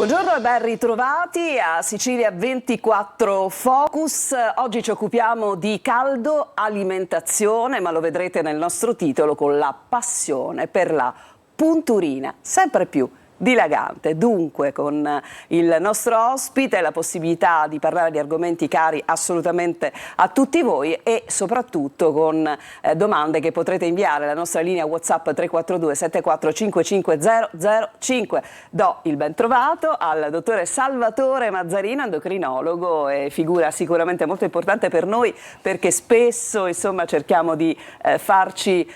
Buongiorno e ben ritrovati a Sicilia 24 Focus. Oggi ci occupiamo di caldo, alimentazione, ma lo vedrete nel nostro titolo con la passione per la punturina, sempre più dilagante. Dunque, con il nostro ospite la possibilità di parlare di argomenti cari assolutamente a tutti voi e soprattutto con domande che potrete inviare alla nostra linea WhatsApp 342 7455 005. Do il ben trovato al dottore Salvatore Mazzarino, endocrinologo e figura sicuramente molto importante per noi, perché spesso insomma cerchiamo di farci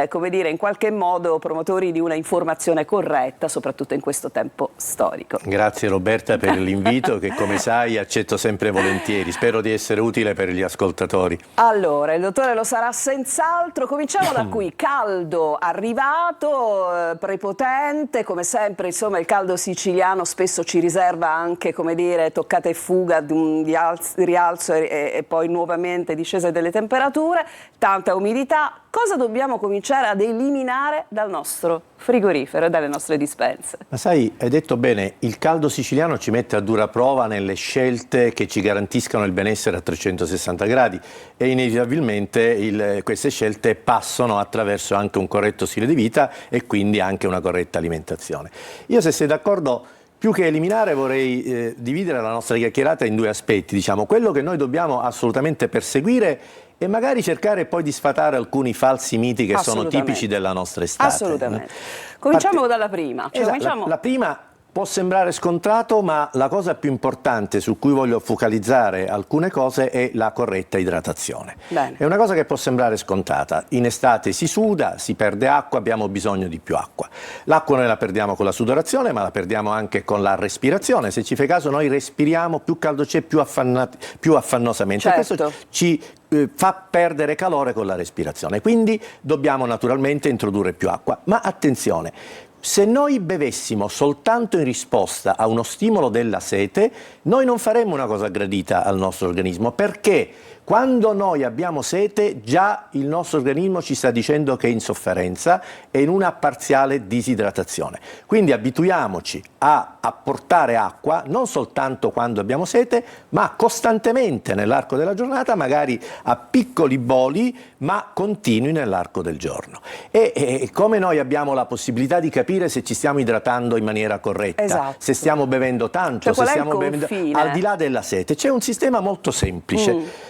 come dire, in qualche modo promotori di una informazione corretta, soprattutto in questo tempo storico. Grazie Roberta per l'invito che, come sai, accetto sempre volentieri. Spero di essere utile per gli ascoltatori. Allora, il dottore lo sarà senz'altro. Cominciamo da qui. Caldo arrivato, prepotente, come sempre, insomma, il caldo siciliano spesso ci riserva anche, come dire, toccata e fuga di un rialzo e poi nuovamente discesa delle temperature, tanta umidità. Cosa dobbiamo cominciare ad eliminare dal nostro frigorifero e dalle nostre dispense? Ma sai, hai detto bene, il caldo siciliano ci mette a dura prova nelle scelte che ci garantiscano il benessere a 360 gradi e inevitabilmente queste scelte passano attraverso anche un corretto stile di vita e quindi anche una corretta alimentazione. Io, se sei d'accordo, più che eliminare vorrei dividere la nostra chiacchierata in due aspetti, diciamo, quello che noi dobbiamo assolutamente perseguire e magari cercare poi di sfatare alcuni falsi miti che sono tipici della nostra estate. Assolutamente. Cominciamo dalla prima. Cioè, esatto, la prima può sembrare scontato, ma la cosa più importante su cui voglio focalizzare alcune cose è la corretta idratazione. Bene. È una cosa che può sembrare scontata. In estate si suda, si perde acqua, abbiamo bisogno di più acqua. L'acqua noi la perdiamo con la sudorazione, ma la perdiamo anche con la respirazione. Se ci fai caso, noi respiriamo, più caldo c'è, più affannosamente. Certo. Questo ci fa perdere calore con la respirazione. Quindi dobbiamo naturalmente introdurre più acqua. Ma attenzione! Se noi bevessimo soltanto in risposta a uno stimolo della sete, noi non faremmo una cosa gradita al nostro organismo, perché quando noi abbiamo sete già il nostro organismo ci sta dicendo che è in sofferenza e in una parziale disidratazione. Quindi abituiamoci a apportare acqua non soltanto quando abbiamo sete, ma costantemente nell'arco della giornata, magari a piccoli boli, ma continui nell'arco del giorno. E come noi abbiamo la possibilità di capire se ci stiamo idratando in maniera corretta, esatto, se stiamo bevendo tanto, cioè, se stiamo bevendo al di là della sete, c'è un sistema molto semplice.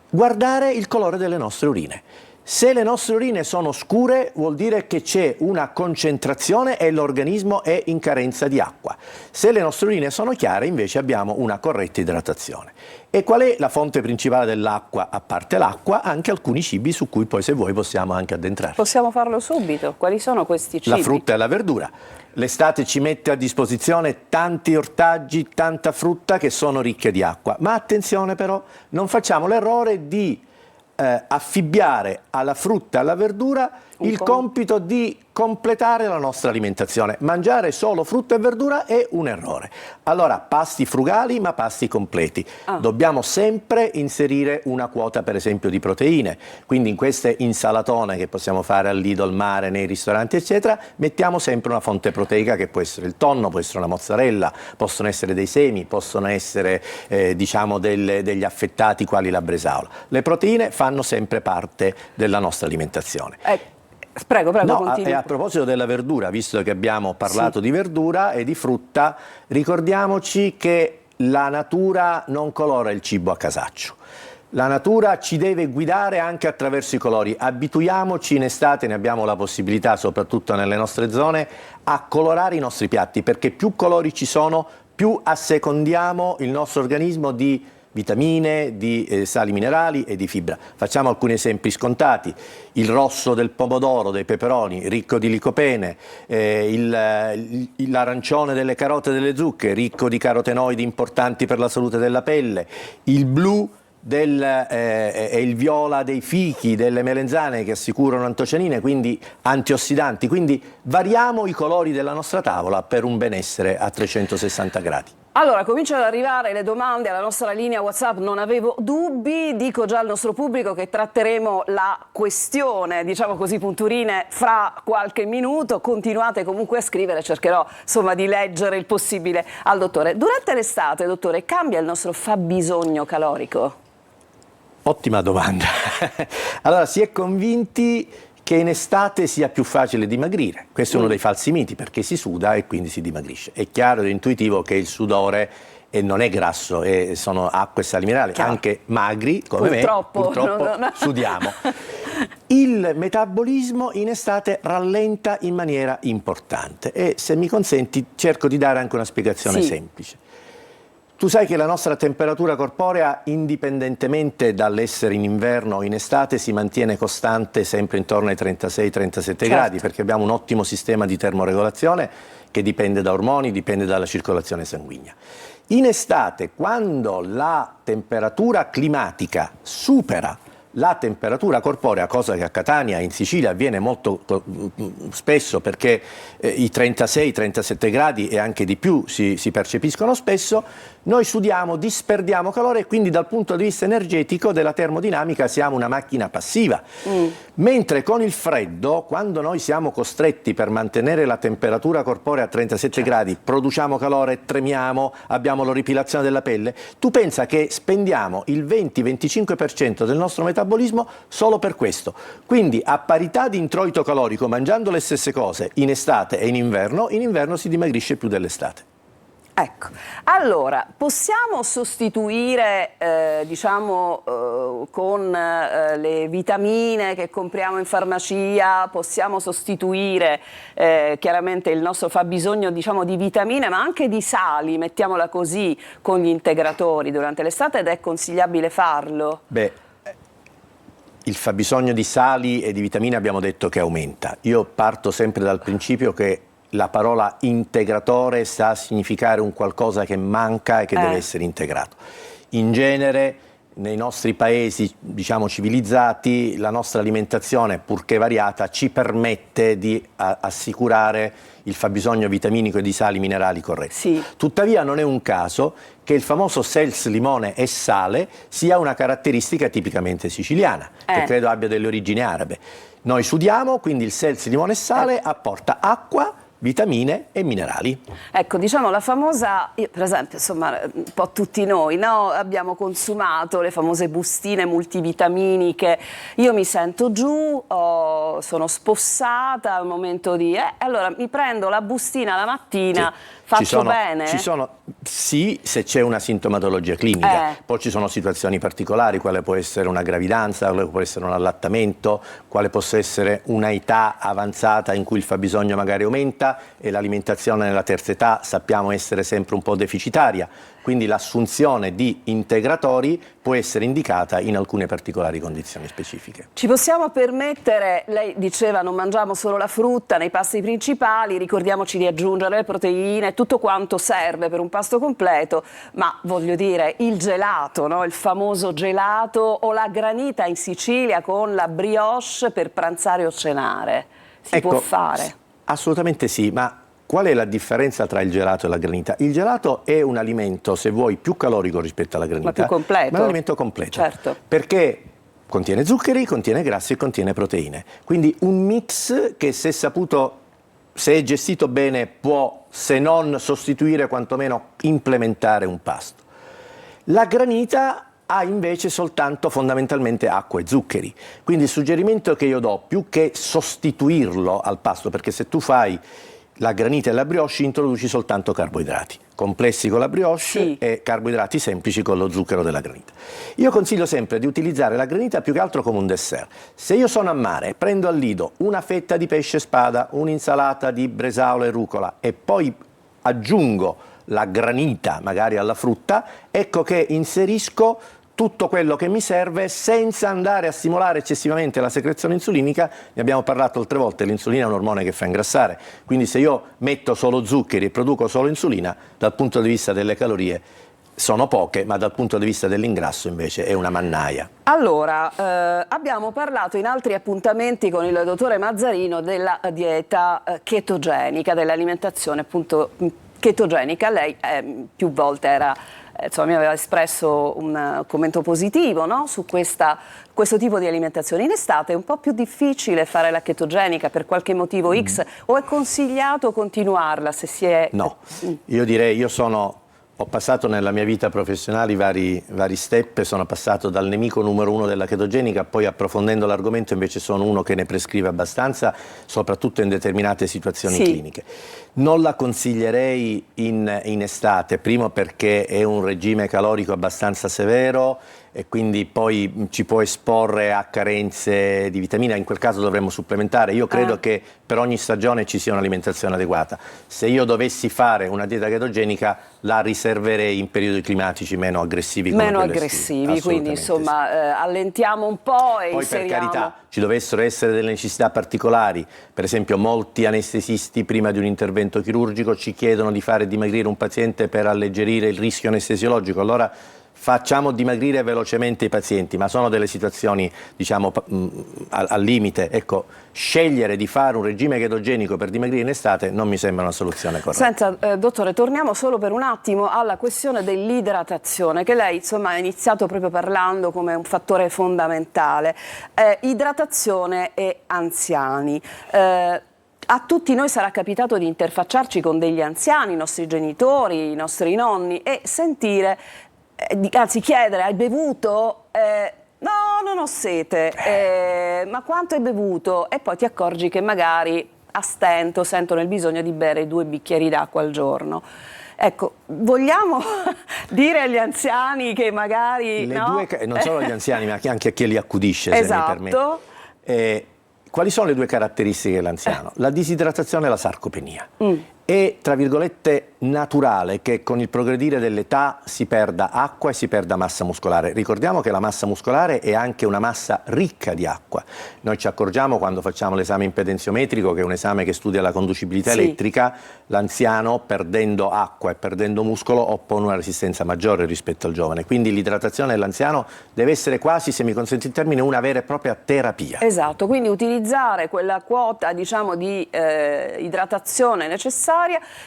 Guardare il colore delle nostre urine. Se le nostre urine sono scure, vuol dire che c'è una concentrazione e l'organismo è in carenza di acqua. Se le nostre urine sono chiare, invece abbiamo una corretta idratazione. E qual è la fonte principale dell'acqua? A parte l'acqua, anche alcuni cibi su cui poi, se vuoi, possiamo anche addentrarci. Possiamo farlo subito. Quali sono questi cibi? La frutta e la verdura. L'estate ci mette a disposizione tanti ortaggi, tanta frutta che sono ricche di acqua. Ma attenzione però, non facciamo l'errore di affibbiare alla frutta e alla verdura il compito di completare la nostra alimentazione. Mangiare solo frutta e verdura è un errore. Allora, pasti frugali ma pasti completi. Dobbiamo sempre inserire una quota, per esempio, di proteine. Quindi in queste insalatone che possiamo fare al Lido, al mare, nei ristoranti, eccetera, mettiamo sempre una fonte proteica che può essere il tonno, può essere una mozzarella, possono essere dei semi, possono essere diciamo degli affettati quali la bresaola. Le proteine fanno sempre parte della nostra alimentazione. Prego, no, continui. a proposito della verdura, visto che abbiamo parlato di verdura e di frutta, ricordiamoci che la natura non colora il cibo a casaccio. La natura ci deve guidare anche attraverso i colori. Abituiamoci in estate, ne abbiamo la possibilità, soprattutto nelle nostre zone, a colorare i nostri piatti, perché più colori ci sono, più assecondiamo il nostro organismo di vitamine, di sali minerali e di fibra. Facciamo alcuni esempi scontati: il rosso del pomodoro, dei peperoni, ricco di licopene, l'arancione delle carote e delle zucche, ricco di carotenoidi importanti per la salute della pelle, il blu e il viola dei fichi, delle melenzane, che assicurano antocianine, quindi antiossidanti. Quindi variamo i colori della nostra tavola per un benessere a 360 gradi. Allora, cominciano ad arrivare le domande alla nostra linea WhatsApp, non avevo dubbi, dico già al nostro pubblico che tratteremo la questione, diciamo così, punturine, fra qualche minuto. Continuate comunque a scrivere, cercherò insomma di leggere il possibile al dottore. Durante l'estate, dottore, cambia il nostro fabbisogno calorico? Ottima domanda. Allora, si è convinti che in estate sia più facile dimagrire. Questo è uno dei falsi miti, perché si suda e quindi si dimagrisce. È chiaro ed intuitivo che il sudore non è grasso, sono acque e sali minerali. Chiaro. Anche magri, come purtroppo no. sudiamo. Il metabolismo in estate rallenta in maniera importante e, se mi consenti, cerco di dare anche una spiegazione semplice. Tu sai che la nostra temperatura corporea, indipendentemente dall'essere in inverno o in estate, si mantiene costante sempre intorno ai 36-37 gradi, perché abbiamo un ottimo sistema di termoregolazione che dipende da ormoni, dipende dalla circolazione sanguigna. In estate, quando la temperatura climatica supera la temperatura corporea, cosa che a Catania in Sicilia avviene molto spesso, perché i 36-37 gradi e anche di più si percepiscono spesso, noi sudiamo, disperdiamo calore e quindi dal punto di vista energetico della termodinamica siamo una macchina passiva. Mentre con il freddo, quando noi siamo costretti per mantenere la temperatura corporea a 37 gradi, produciamo calore, tremiamo, abbiamo l'oripilazione della pelle, tu pensa che spendiamo il 20-25% del nostro metabolismo solo per questo. Quindi a parità di introito calorico, mangiando le stesse cose in estate e in inverno si dimagrisce più dell'estate. Ecco, allora possiamo sostituire con le vitamine che compriamo in farmacia, possiamo sostituire chiaramente il nostro fabbisogno, diciamo, di vitamine, ma anche di sali, mettiamola così, con gli integratori durante l'estate, ed è consigliabile farlo? Beh, il fabbisogno di sali e di vitamine abbiamo detto che aumenta. Io parto sempre dal principio che la parola integratore sta a significare un qualcosa che manca e che deve essere integrato. In genere, nei nostri paesi, diciamo, civilizzati, la nostra alimentazione, purché variata, ci permette di assicurare il fabbisogno vitaminico e di sali minerali corretti. Sì. Tuttavia non è un caso che il famoso sels limone e sale sia una caratteristica tipicamente siciliana, che credo abbia delle origini arabe. Noi sudiamo, quindi il sels limone e sale apporta acqua, vitamine e minerali. Ecco, diciamo la famosa, io, per esempio, insomma, un po' tutti noi, no? Abbiamo consumato le famose bustine multivitaminiche, io mi sento giù, sono spossata al momento di, allora mi prendo la bustina la mattina, faccio bene? Sì, se c'è una sintomatologia clinica, poi ci sono situazioni particolari, quale può essere una gravidanza, quale può essere un allattamento, quale possa essere una età avanzata in cui il fabbisogno magari aumenta e l'alimentazione nella terza età sappiamo essere sempre un po' deficitaria, quindi l'assunzione di integratori può essere indicata in alcune particolari condizioni specifiche. Ci possiamo permettere, lei diceva non mangiamo solo la frutta nei pasti principali, ricordiamoci di aggiungere le proteine, tutto quanto serve per un pasto completo, ma voglio dire il gelato, no? Il famoso gelato o la granita in Sicilia con la brioche per pranzare o cenare, si può fare? Assolutamente sì, ma qual è la differenza tra il gelato e la granita? Il gelato è un alimento, se vuoi, più calorico rispetto alla granita, ma più completo. Ma è un alimento completo, certo. Perché contiene zuccheri, contiene grassi e contiene proteine. Quindi un mix che, se saputo, se è gestito bene, può, se non sostituire, quantomeno implementare un pasto. La granita ha invece soltanto fondamentalmente acqua e zuccheri. Quindi il suggerimento che io do, più che sostituirlo al pasto, perché se tu fai la granita e la brioche introduci soltanto carboidrati complessi con la brioche e carboidrati semplici con lo zucchero della granita. Io consiglio sempre di utilizzare la granita più che altro come un dessert. Se io sono a mare, prendo al lido una fetta di pesce spada, un'insalata di bresaola e rucola e poi aggiungo la granita magari alla frutta, ecco che inserisco tutto quello che mi serve senza andare a stimolare eccessivamente la secrezione insulinica. Ne abbiamo parlato altre volte, l'insulina è un ormone che fa ingrassare, quindi se io metto solo zuccheri e produco solo insulina, dal punto di vista delle calorie sono poche, ma dal punto di vista dell'ingrasso invece è una mannaia. Allora, abbiamo parlato in altri appuntamenti con il dottore Mazzarino della dieta chetogenica, dell'alimentazione appunto chetogenica. Lei più volte insomma, mi aveva espresso un commento positivo, no? Su questo tipo di alimentazione. In estate è un po' più difficile fare la chetogenica per qualche motivo X, o è consigliato continuarla se si è... No, io direi, ho passato nella mia vita professionale vari step, sono passato dal nemico numero 1 della chetogenica, poi approfondendo l'argomento invece sono uno che ne prescrive abbastanza, soprattutto in determinate situazioni cliniche. Non la consiglierei in estate, primo perché è un regime calorico abbastanza severo e quindi poi ci può esporre a carenze di vitamina, in quel caso dovremmo supplementare. Io credo che per ogni stagione ci sia un'alimentazione adeguata. Se io dovessi fare una dieta chetogenica la riserverei in periodi climatici meno aggressivi. Meno aggressivi, quindi insomma allentiamo un po' e poi inseriamo... per carità ci dovessero essere delle necessità particolari, per esempio molti anestesisti prima di un intervento chirurgico ci chiedono di fare dimagrire un paziente per alleggerire il rischio anestesiologico, allora facciamo dimagrire velocemente i pazienti, ma sono delle situazioni, diciamo, al limite. Ecco, scegliere di fare un regime chetogennico per dimagrire in estate non mi sembra una soluzione corretta. Senta, dottore, torniamo solo per un attimo alla questione dell'idratazione, che lei, insomma, ha iniziato proprio parlando come un fattore fondamentale. Idratazione e anziani. A tutti noi sarà capitato di interfacciarci con degli anziani, i nostri genitori, i nostri nonni, e sentire... anzi chiedere: hai bevuto? No, non ho sete. Ma quanto hai bevuto? E poi ti accorgi che magari a stento sentono il bisogno di bere 2 bicchieri d'acqua al giorno. Ecco, vogliamo dire agli anziani che magari... non solo agli anziani, ma anche a chi li accudisce, esatto. se mi permette. Quali sono le 2 caratteristiche dell'anziano? La disidratazione e la sarcopenia. È, tra virgolette, naturale che con il progredire dell'età si perda acqua e si perda massa muscolare. Ricordiamo che la massa muscolare è anche una massa ricca di acqua. Noi ci accorgiamo quando facciamo l'esame impedenziometrico, che è un esame che studia la conducibilità elettrica, l'anziano, perdendo acqua e perdendo muscolo, oppone una resistenza maggiore rispetto al giovane. Quindi l'idratazione dell'anziano deve essere quasi, se mi consente il termine, una vera e propria terapia. Esatto, quindi utilizzare quella quota, diciamo, di idratazione necessaria,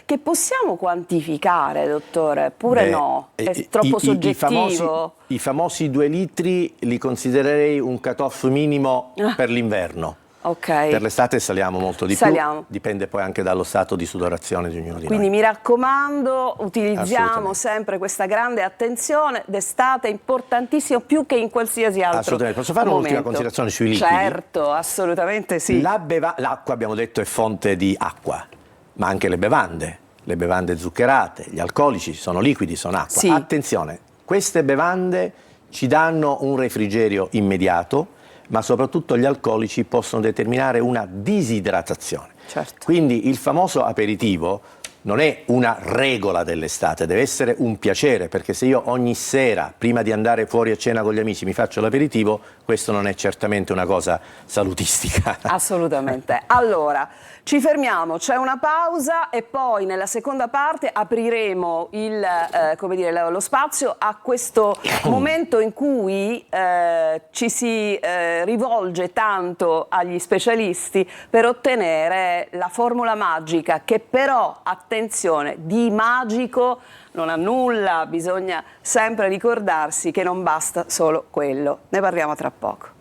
che possiamo quantificare, dottore, oppure no? È troppo soggettivo? I famosi 2 litri li considererei un cut-off minimo per l'inverno. Okay. Per l'estate saliamo molto di più, dipende poi anche dallo stato di sudorazione di ognuno di noi. Quindi mi raccomando, utilizziamo sempre questa grande attenzione, d'estate è importantissimo più che in qualsiasi altro Assolutamente. Posso fare un'ultima considerazione sui liquidi? Certo, assolutamente sì. L'acqua, abbiamo detto, è fonte di acqua, ma anche le bevande zuccherate, gli alcolici sono liquidi, sono acqua. Sì. Attenzione, queste bevande ci danno un refrigerio immediato, ma soprattutto gli alcolici possono determinare una disidratazione. Certo. Quindi il famoso aperitivo non è una regola dell'estate, deve essere un piacere, perché se io ogni sera, prima di andare fuori a cena con gli amici, mi faccio l'aperitivo, questo non è certamente una cosa salutistica. Assolutamente. Allora, ci fermiamo, c'è una pausa e poi nella seconda parte apriremo lo spazio a questo momento in cui ci si rivolge tanto agli specialisti per ottenere la formula magica, che però, attenzione, di magico non ha nulla, bisogna sempre ricordarsi che non basta solo quello. Ne parliamo tra poco.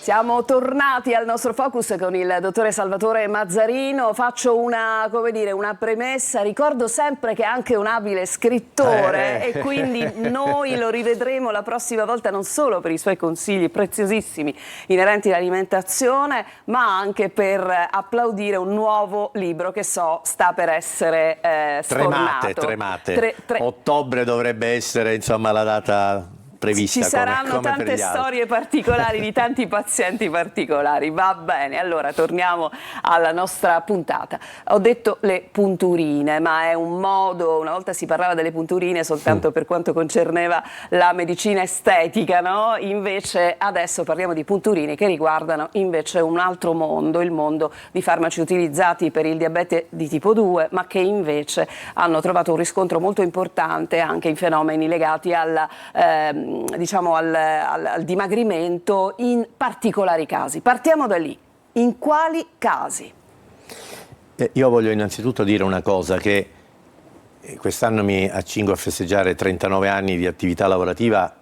Siamo tornati al nostro focus con il dottore Salvatore Mazzarino. Faccio una premessa. Ricordo sempre che è anche un abile scrittore e quindi noi lo rivedremo la prossima volta non solo per i suoi consigli preziosissimi inerenti all'alimentazione, ma anche per applaudire un nuovo libro che so sta per essere sfornato. Tremate. Ottobre dovrebbe essere, insomma, la data prevista. Ci saranno tante storie particolari di tanti pazienti particolari. Va bene, allora torniamo alla nostra puntata. Ho detto le punturine, ma è un modo, una volta si parlava delle punturine soltanto per quanto concerneva la medicina estetica, no? Invece adesso parliamo di punturine che riguardano invece un altro mondo, il mondo di farmaci utilizzati per il diabete di tipo 2, ma che invece hanno trovato un riscontro molto importante anche in fenomeni legati alla al dimagrimento in particolari casi. Partiamo da lì. In quali casi? Io voglio innanzitutto dire una cosa, che quest'anno mi accingo a festeggiare 39 anni di attività lavorativa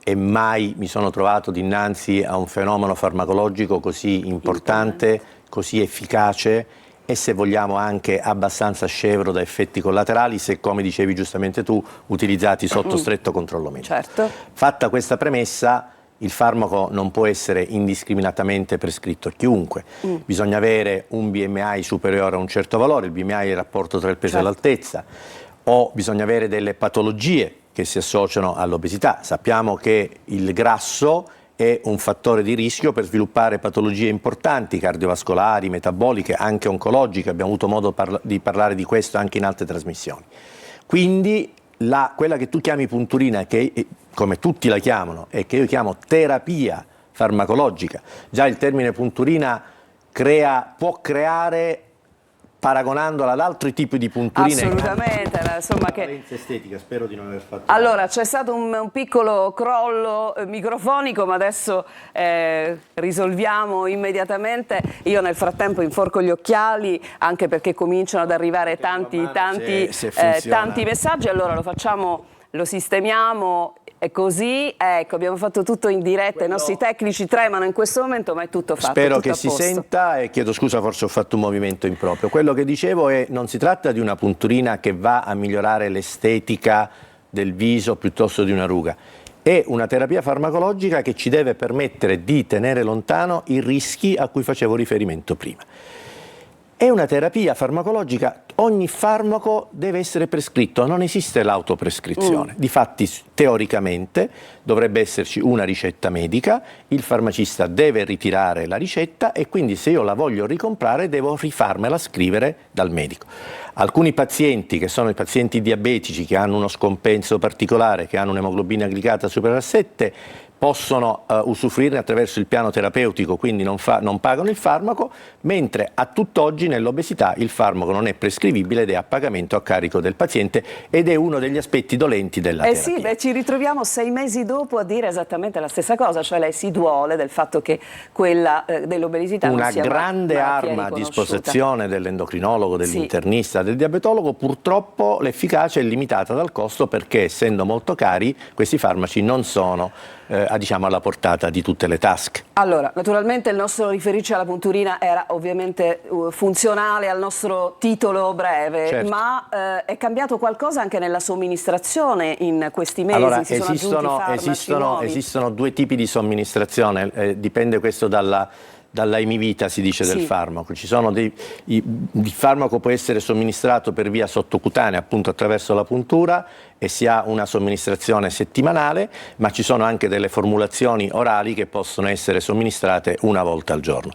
e mai mi sono trovato dinanzi a un fenomeno farmacologico così importante, così efficace e, se vogliamo, anche abbastanza scevro da effetti collaterali, se, come dicevi giustamente tu, utilizzati sotto stretto controllo medico. Certo. Fatta questa premessa, il farmaco non può essere indiscriminatamente prescritto a chiunque. Bisogna avere un BMI superiore a un certo valore, il BMI è il rapporto tra il peso e l'altezza, o bisogna avere delle patologie che si associano all'obesità. Sappiamo che il grasso è un fattore di rischio per sviluppare patologie importanti, cardiovascolari, metaboliche, anche oncologiche. Abbiamo avuto modo di parlare di questo anche in altre trasmissioni. Quindi quella che tu chiami punturina, che come tutti la chiamano e che io chiamo terapia farmacologica, già il termine punturina può creare, paragonandola ad altri tipi di punturine. Assolutamente, insomma, che estetica, spero di non aver fatto. Allora, c'è stato un piccolo crollo microfonico, ma adesso risolviamo immediatamente. Io nel frattempo inforco gli occhiali, anche perché cominciano ad arrivare tanti messaggi. Allora lo facciamo, lo sistemiamo. E così, ecco, abbiamo fatto tutto in diretta, i nostri tecnici tremano in questo momento, ma è tutto fatto. Spero tutto che si senta, e chiedo scusa, forse ho fatto un movimento improprio. Quello che dicevo è: non si tratta di una punturina che va a migliorare l'estetica del viso piuttosto di una ruga. È una terapia farmacologica che ci deve permettere di tenere lontano i rischi a cui facevo riferimento prima. È una terapia farmacologica, ogni farmaco deve essere prescritto, non esiste l'autoprescrizione. Difatti, teoricamente, dovrebbe esserci una ricetta medica, il farmacista deve ritirare la ricetta e quindi, se io la voglio ricomprare, devo rifarmela scrivere dal medico. Alcuni pazienti, che sono i pazienti diabetici, che hanno uno scompenso particolare, che hanno un'emoglobina glicata superiore a 7, possono usufruirne attraverso il piano terapeutico, quindi non pagano il farmaco, mentre a tutt'oggi nell'obesità il farmaco non è prescrivibile ed è a pagamento a carico del paziente, ed è uno degli aspetti dolenti della terapia. Sì, ci ritroviamo 6 mesi dopo a dire esattamente la stessa cosa, cioè lei si duole del fatto che quella dell'obesità non sia una grande arma a disposizione dell'endocrinologo, dell'internista, del diabetologo. Purtroppo l'efficacia è limitata dal costo, perché, essendo molto cari, questi farmaci non sono diciamo alla portata di tutte le tasche. Allora, naturalmente il nostro riferirci alla punturina era ovviamente funzionale al nostro titolo breve, certo. Ma è cambiato qualcosa anche nella somministrazione in questi mesi? Allora, esistono due tipi di somministrazione, dipende questo dalla emivita, si dice, del farmaco. Il farmaco può essere somministrato per via sottocutanea, appunto attraverso la puntura, e si ha una somministrazione settimanale, ma ci sono anche delle formulazioni orali che possono essere somministrate una volta al giorno.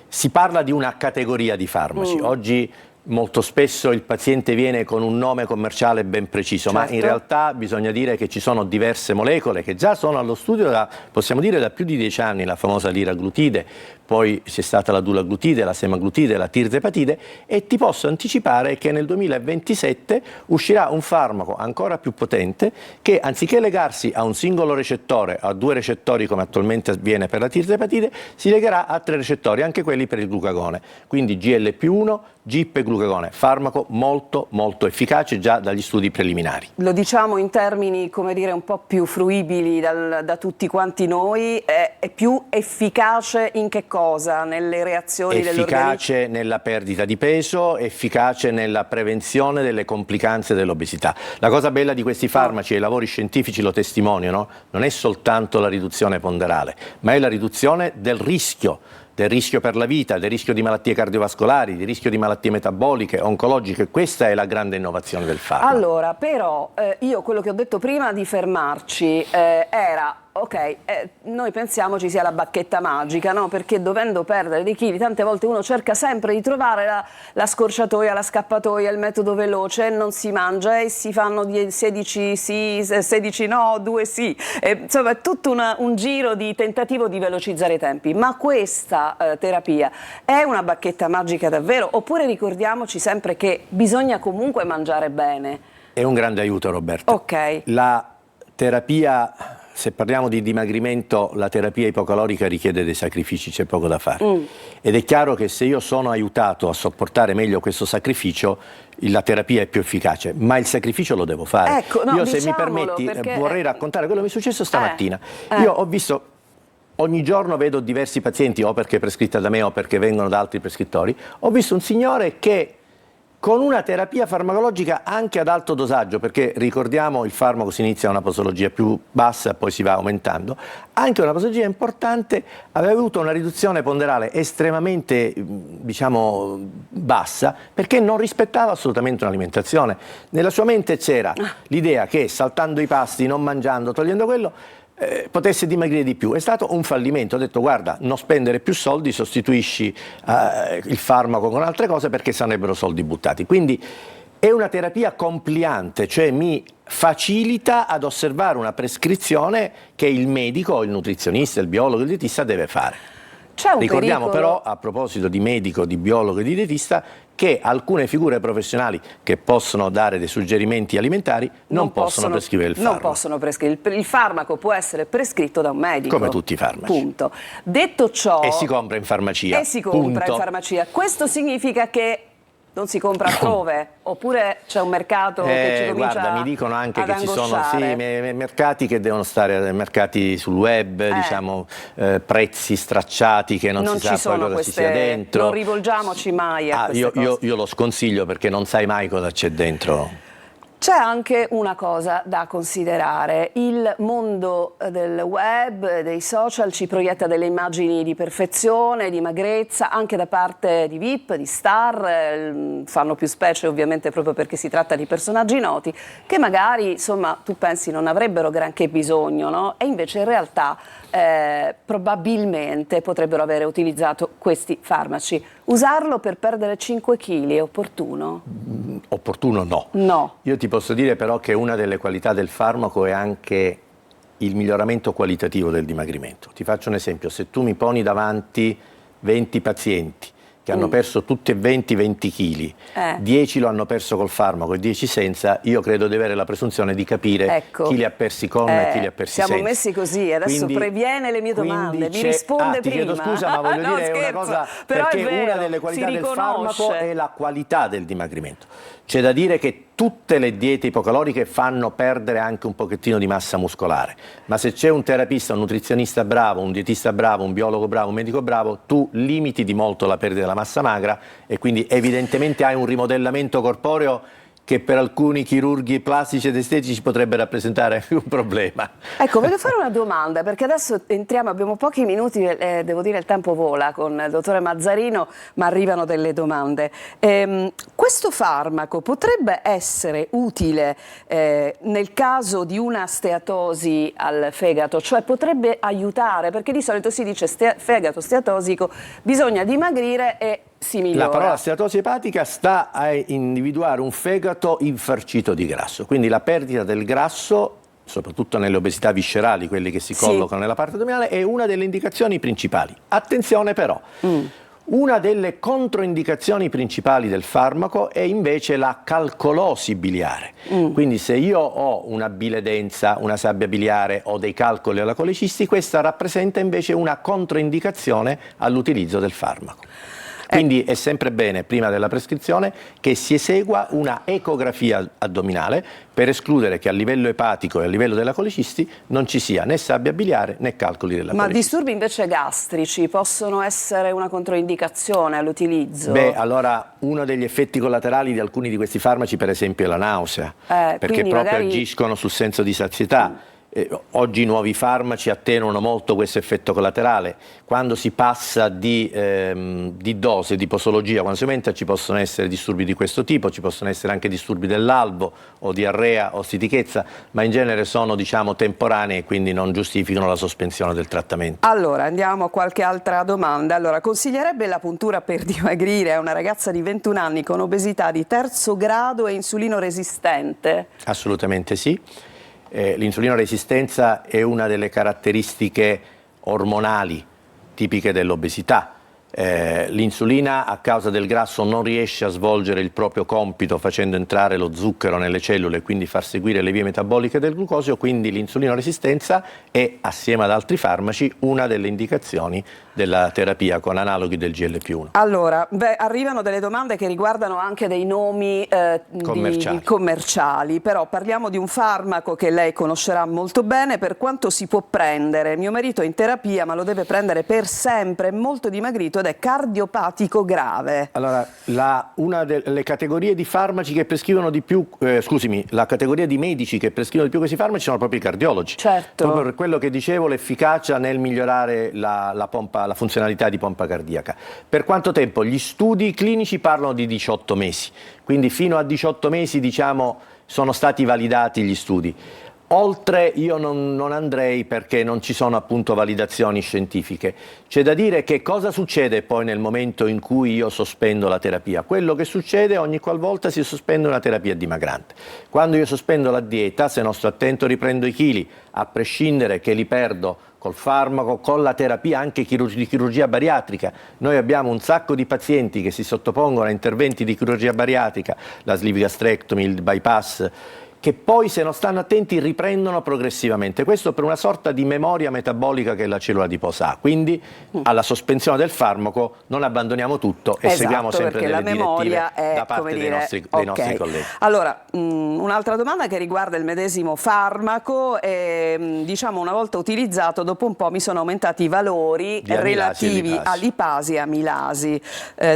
Si parla di una categoria di farmaci. Oggi molto spesso il paziente viene con un nome commerciale ben preciso, certo. Ma in realtà bisogna dire che ci sono diverse molecole che già sono allo studio possiamo dire da più di 10 anni, la famosa liraglutide, poi c'è stata la dulaglutide, la semaglutide, la tirzepatide, e ti posso anticipare che nel 2027 uscirà un farmaco ancora più potente che, anziché legarsi a un singolo recettore, a 2 recettori come attualmente avviene per la tirzepatide, si legherà a 3 recettori, anche quelli per il glucagone, quindi GLP-1, GIP e glucagone, farmaco molto molto efficace già dagli studi preliminari. Lo diciamo in termini, come dire, un po' più fruibili da tutti quanti noi, è più efficace in che cosa? Nelle reazioni dell'organismo? Efficace nella perdita di peso, efficace nella prevenzione delle complicanze dell'obesità. La cosa bella di questi farmaci, e i lavori scientifici lo testimoniano, non è soltanto la riduzione ponderale, ma è la riduzione del rischio per la vita, del rischio di malattie cardiovascolari, di rischio di malattie metaboliche, oncologiche. Questa è la grande innovazione del farmaco. Allora, però, io quello che ho detto prima di fermarci era: ok, noi pensiamo ci sia la bacchetta magica, no? Perché dovendo perdere dei chili, tante volte uno cerca sempre di trovare la scorciatoia, la scappatoia, il metodo veloce, non si mangia e si fanno 16 sì, 16 no, 2 sì. Insomma, è tutto un giro di tentativo di velocizzare i tempi. Ma questa terapia è una bacchetta magica davvero? Oppure ricordiamoci sempre che bisogna comunque mangiare bene? È un grande aiuto, Roberto. Ok. La terapia se parliamo di dimagrimento, la terapia ipocalorica richiede dei sacrifici, c'è poco da fare. Ed è chiaro che se io sono aiutato a sopportare meglio questo sacrificio, la terapia è più efficace, ma il sacrificio lo devo fare. Ecco, no, io, se mi diciamolo, permetti, perché vorrei raccontare quello che mi è successo stamattina. Eh. Io ho visto, ogni giorno vedo diversi pazienti, o perché è prescritta da me o perché vengono da altri prescrittori. Ho visto un signore che con una terapia farmacologica anche ad alto dosaggio, perché ricordiamo il farmaco si inizia a una posologia più bassa, poi si va aumentando, anche una posologia importante, aveva avuto una riduzione ponderale estremamente, diciamo, bassa, perché non rispettava assolutamente un'alimentazione. Nella sua mente c'era l'idea che saltando i pasti, non mangiando, togliendo quello, potesse dimagrire di più. È stato un fallimento. Ho detto: guarda, non spendere più soldi, sostituisci il farmaco con altre cose, perché sarebbero soldi buttati. Quindi è una terapia compliante, cioè mi facilita ad osservare una prescrizione che il medico, il nutrizionista, il biologo, il dietista deve fare. c'è un Ricordiamo pericolo... però, a proposito di medico, di biologo e di dietista, che alcune figure professionali che possono dare dei suggerimenti alimentari non possono prescrivere il farmaco. Non possono prescrivere. Il farmaco può essere prescritto da un medico. Come tutti i farmaci. Punto. Detto ciò... E si compra in farmacia. E si compra punto. in farmacia. Questo significa che non si compra altrove? Oppure c'è un mercato che ci comincia guarda, mi dicono anche ad che ci sono angosciare? mercati che devono stare, mercati sul web, diciamo, prezzi stracciati che non si ci sa poi cosa ci sia dentro. Non rivolgiamoci mai a queste cose. Io lo sconsiglio, perché non sai mai cosa c'è dentro. C'è anche una cosa da considerare: il mondo del web, dei social ci proietta delle immagini di perfezione, di magrezza, anche da parte di VIP, di star, fanno più specie ovviamente proprio perché si tratta di personaggi noti, che magari, insomma, tu pensi non avrebbero granché bisogno, no? E invece in realtà probabilmente potrebbero avere utilizzato questi farmaci. Usarlo per perdere 5 kg è opportuno? Opportuno no. No. Io ti posso dire però che una delle qualità del farmaco è anche il miglioramento qualitativo del dimagrimento. Ti faccio un esempio: se tu mi poni davanti 20 pazienti che hanno perso tutti e 20 kg, 10 lo hanno perso col farmaco e 10 senza, io credo di avere la presunzione di capire chi li ha persi con e chi li ha persi senza. Siamo messi così, adesso previene le mie domande, mi risponde ti prima. chiedo scusa, ma voglio no, dire scherzo, una cosa, però perché è vero, una delle qualità del farmaco è la qualità del dimagrimento. C'è da dire che tutte le diete ipocaloriche fanno perdere anche un pochettino di massa muscolare, ma se c'è un terapista, un nutrizionista bravo, un dietista bravo, un biologo bravo, un medico bravo, tu limiti di molto la perdita della massa magra e quindi evidentemente hai un rimodellamento corporeo che per alcuni chirurghi plastici ed estetici potrebbe rappresentare un problema. Ecco, voglio fare una domanda, perché adesso entriamo, abbiamo pochi minuti, devo dire il tempo vola con il dottore Mazzarino, ma arrivano delle domande. Questo farmaco potrebbe essere utile nel caso di una steatosi al fegato, cioè potrebbe aiutare, perché di solito si dice fegato steatosico, bisogna dimagrire e si migliora. La parola steatosi epatica sta a individuare un fegato infarcito di grasso, quindi la perdita del grasso, soprattutto nelle obesità viscerali, quelli che si collocano nella parte addominale, è una delle indicazioni principali. Attenzione però, una delle controindicazioni principali del farmaco è invece la calcolosi biliare. Quindi se io ho una bile densa, una sabbia biliare o dei calcoli alla colecisti, questa rappresenta invece una controindicazione all'utilizzo del farmaco. Quindi è sempre bene, prima della prescrizione, che si esegua una ecografia addominale per escludere che a livello epatico e a livello della colecisti non ci sia né sabbia biliare né calcoli della colecisti. Ma disturbi invece gastrici possono essere una controindicazione all'utilizzo? Beh, allora uno degli effetti collaterali di alcuni di questi farmaci, per esempio, è la nausea, perché proprio agiscono sul senso di sazietà. Oggi i nuovi farmaci attenuano molto questo effetto collaterale. Quando si passa di dose, di posologia, quando si aumenta, ci possono essere disturbi di questo tipo, ci possono essere anche disturbi dell'albo o diarrea o stitichezza, ma in genere sono, diciamo, temporanei e quindi non giustificano la sospensione del trattamento. Allora, andiamo a qualche altra domanda. Allora, consiglierebbe la puntura per dimagrire a una ragazza di 21 anni con obesità di terzo grado e insulino resistente? Assolutamente sì. L'insulino resistenza è una delle caratteristiche ormonali tipiche dell'obesità. L'insulina a causa del grasso non riesce a svolgere il proprio compito facendo entrare lo zucchero nelle cellule e quindi far seguire le vie metaboliche del glucosio, quindi l'insulinoresistenza è, assieme ad altri farmaci, una delle indicazioni della terapia con analoghi del GLP-1. Allora, arrivano delle domande che riguardano anche dei nomi commerciali, però parliamo di un farmaco che lei conoscerà molto bene. Per quanto si può prendere? Mio marito è in terapia ma lo deve prendere per sempre, è molto dimagrito ed è cardiopatico grave. Allora, una delle categorie di farmaci che prescrivono di più, la categoria di medici che prescrivono di più questi farmaci sono proprio i cardiologi. Certo. Proprio per quello che dicevo, l'efficacia nel migliorare la funzionalità di pompa cardiaca. Per quanto tempo? Gli studi clinici parlano di 18 mesi, quindi fino a 18 mesi, diciamo, sono stati validati gli studi. Oltre io non andrei perché non ci sono appunto validazioni scientifiche. C'è da dire che cosa succede poi nel momento in cui io sospendo la terapia. Quello che succede ogni qualvolta si sospende una terapia dimagrante. Quando io sospendo la dieta, se non sto attento riprendo i chili, a prescindere che li perdo col farmaco, con la terapia anche di chirurgia bariatrica. Noi abbiamo un sacco di pazienti che si sottopongono a interventi di chirurgia bariatrica, la sleeve gastrectomy, il bypass, che poi, se non stanno attenti, riprendono progressivamente. Questo per una sorta di memoria metabolica che la cellula adiposa ha. Quindi alla sospensione del farmaco non abbandoniamo tutto e seguiamo sempre delle direttive da parte dei nostri colleghi. Allora, un'altra domanda che riguarda il medesimo farmaco, diciamo una volta utilizzato, dopo un po' mi sono aumentati i valori relativi a lipasi e amilasi.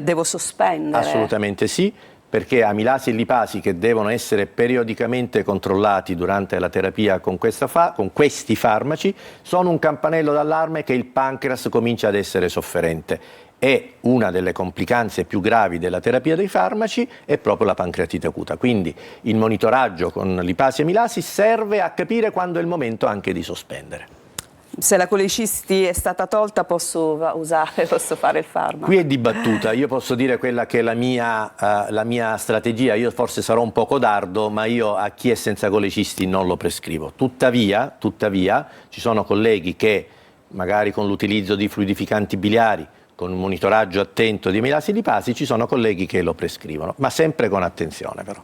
Devo sospendere? Assolutamente sì. Perché amilasi e lipasi, che devono essere periodicamente controllati durante la terapia con questi farmaci, sono un campanello d'allarme che il pancreas comincia ad essere sofferente. E una delle complicanze più gravi della terapia dei farmaci è proprio la pancreatite acuta. Quindi il monitoraggio con lipasi e amilasi serve a capire quando è il momento anche di sospendere. Se la colecisti è stata tolta posso fare il farmaco? Qui è dibattuta, io posso dire quella che è la mia strategia. Io forse sarò un po' codardo, ma io a chi è senza colecisti non lo prescrivo. Tuttavia ci sono colleghi che magari con l'utilizzo di fluidificanti biliari, con un monitoraggio attento di amilasi e lipasi, ci sono colleghi che lo prescrivono, ma sempre con attenzione però.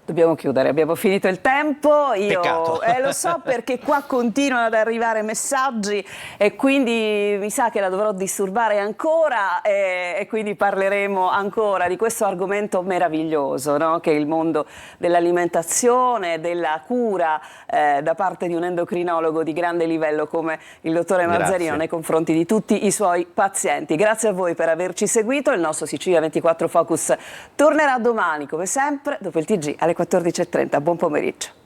Dobbiamo chiudere, abbiamo finito il tempo. Peccato. Lo so, perché qua continuano ad arrivare messaggi e quindi mi sa che la dovrò disturbare ancora e quindi parleremo ancora di questo argomento meraviglioso, no? Che è il mondo dell'alimentazione, della cura da parte di un endocrinologo di grande livello come il dottore Marzarino nei confronti di tutti i suoi pazienti. Grazie a voi per averci seguito. Il nostro Sicilia 24 Focus tornerà domani come sempre dopo il TG alle 14:30. Buon pomeriggio.